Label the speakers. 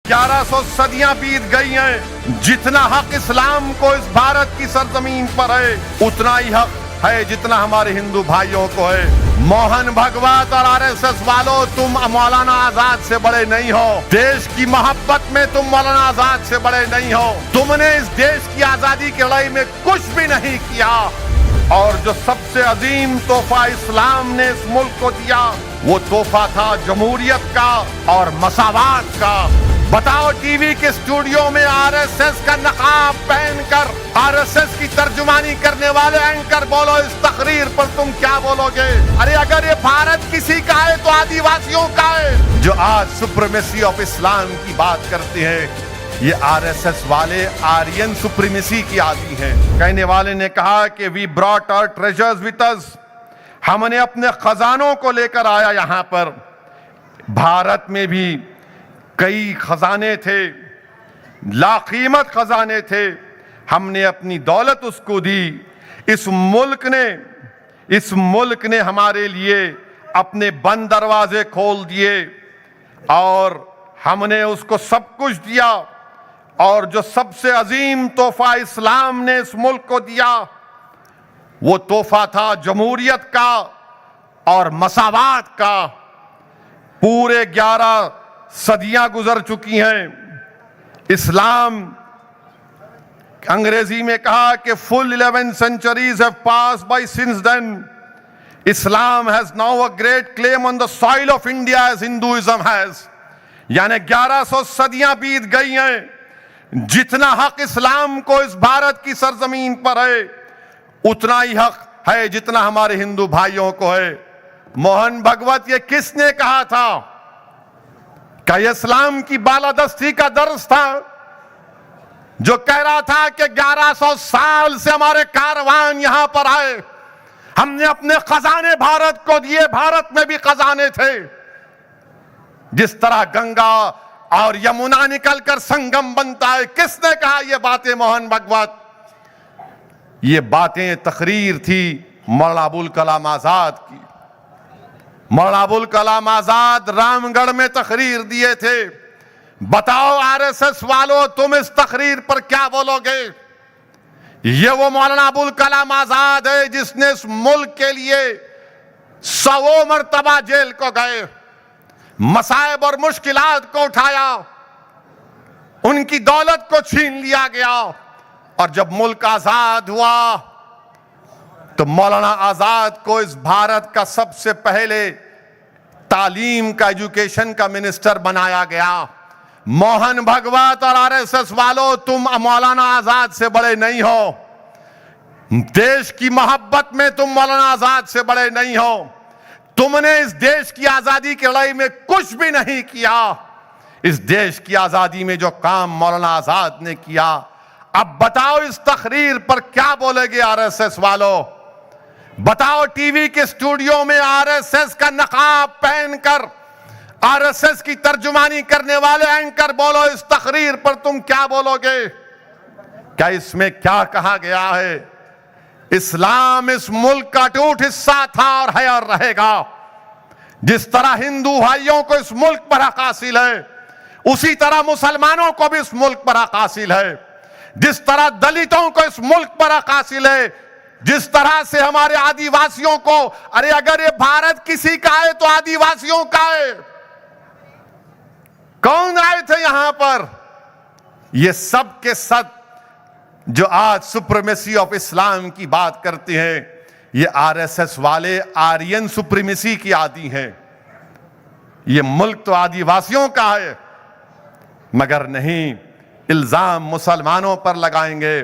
Speaker 1: 1100 सदियां बीत गई हैं, जितना हक इस्लाम को इस भारत की सरजमीन पर है उतना ही हक है जितना हमारे हिंदू भाइयों को है। मोहन भागवत और आरएसएस वालों, तुम मौलाना आजाद से बड़े नहीं हो। देश की मोहब्बत में तुम मौलाना आजाद से बड़े नहीं हो। तुमने इस देश की आजादी की लड़ाई में कुछ भी नहीं किया, और जो सबसे अजीम तोहफा इस्लाम ने इस मुल्क को दिया वो तोहफा था जमहूरियत का और मसावात का। बताओ, टीवी के स्टूडियो में आरएसएस का नकाब पहनकर आरएसएस की तर्जुमानी करने वाले एंकर बोलो, इस तकरीर पर तुम क्या बोलोगे? अरे अगर ये भारत किसी का है तो आदिवासियों का है। जो आज सुप्रीमेसी ऑफ इस्लाम की बात करते हैं, ये आरएसएस वाले आर्यन सुप्रीमेसी की आदी हैं। कहने वाले ने कहा कि we brought our treasures with us, हमने अपने खजानों को लेकर आया यहाँ पर। भारत में भी कई खजाने थे, लाकीमत खजाने थे, हमने अपनी दौलत उसको दी। इस मुल्क ने हमारे लिए अपने बंद दरवाजे खोल दिए और हमने उसको सब कुछ दिया। और जो सबसे अजीम तोहफा इस्लाम ने इस मुल्क को दिया वो तोहफा था जमहूरियत का और मसावात का। पूरे 11 सदियां गुजर चुकी हैं। इस्लाम, अंग्रेजी में कहा कि full 11 centuries have passed by since then. Islam has now a great claim on the soil of India as Hinduism has. यानी 1100 सदियां बीत गई हैं, जितना हक इस्लाम को इस भारत की सरजमीन पर है उतना ही हक है जितना हमारे हिंदू भाइयों को है। मोहन भागवत, ये किसने कहा था? क्या ये इस्लाम की बालादस्ती का दर्स था जो कह रहा था कि 1100 साल से हमारे कारवान यहां पर आए, हमने अपने खजाने भारत को दिए, भारत में भी खजाने थे। जिस तरह गंगा और यमुना निकलकर संगम बनता है, किसने कहा ये बातें? मोहन भागवत। ये बातें तकरीर थी मौलाना अबुल कलाम आजाद की। मौलाना अबुल कलाम आजाद रामगढ़ में तकरीर दिए थे। बताओ आरएसएस वालों, तुम इस तकरीर पर क्या बोलोगे? ये वो मौलाना अबुल कलाम आजाद है जिसने इस मुल्क के लिए 100 मरतबा जेल को गए, मसाइब और मुश्किलात को उठाया, उनकी दौलत को छीन लिया गया, और जब मुल्क आजाद हुआ तो मौलाना आजाद को इस भारत का सबसे पहले तालीम का, एजुकेशन का मिनिस्टर बनाया गया। मोहन भागवत और आरएसएस वालों, तुम मौलाना आजाद से बड़े नहीं हो। देश की मोहब्बत में तुम मौलाना आजाद से बड़े नहीं हो। तुमने इस देश की आजादी की लड़ाई में कुछ भी नहीं किया। इस देश की आजादी में जो काम मौलाना आजाद ने किया, अब बताओ इस तकरीर पर क्या बोलेगे आरएसएस वालों? बताओ, टीवी के स्टूडियो में आरएसएस का नकाब पहनकर आरएसएस की तर्जुमानी करने वाले एंकर बोलो, इस तकरीर पर तुम क्या बोलोगे? क्या इसमें क्या कहा गया है? इस्लाम इस मुल्क का अटूट हिस्सा था और है और रहेगा। जिस तरह हिंदू भाइयों को इस मुल्क पर हक हासिल है, उसी तरह मुसलमानों को भी इस मुल्क पर हक हासिल है। जिस तरह दलितों को इस मुल्क पर हक हासिल है, जिस तरह से हमारे आदिवासियों को, अरे अगर ये भारत किसी का है तो आदिवासियों का है। कौन आए थे यहां पर? ये सब के सब जो आज सुप्रीमेसी ऑफ इस्लाम की बात करते हैं, ये आरएसएस वाले आर्यन सुप्रीमेसी की आदी हैं। ये मुल्क तो आदिवासियों का है, मगर नहीं, इल्जाम मुसलमानों पर लगाएंगे।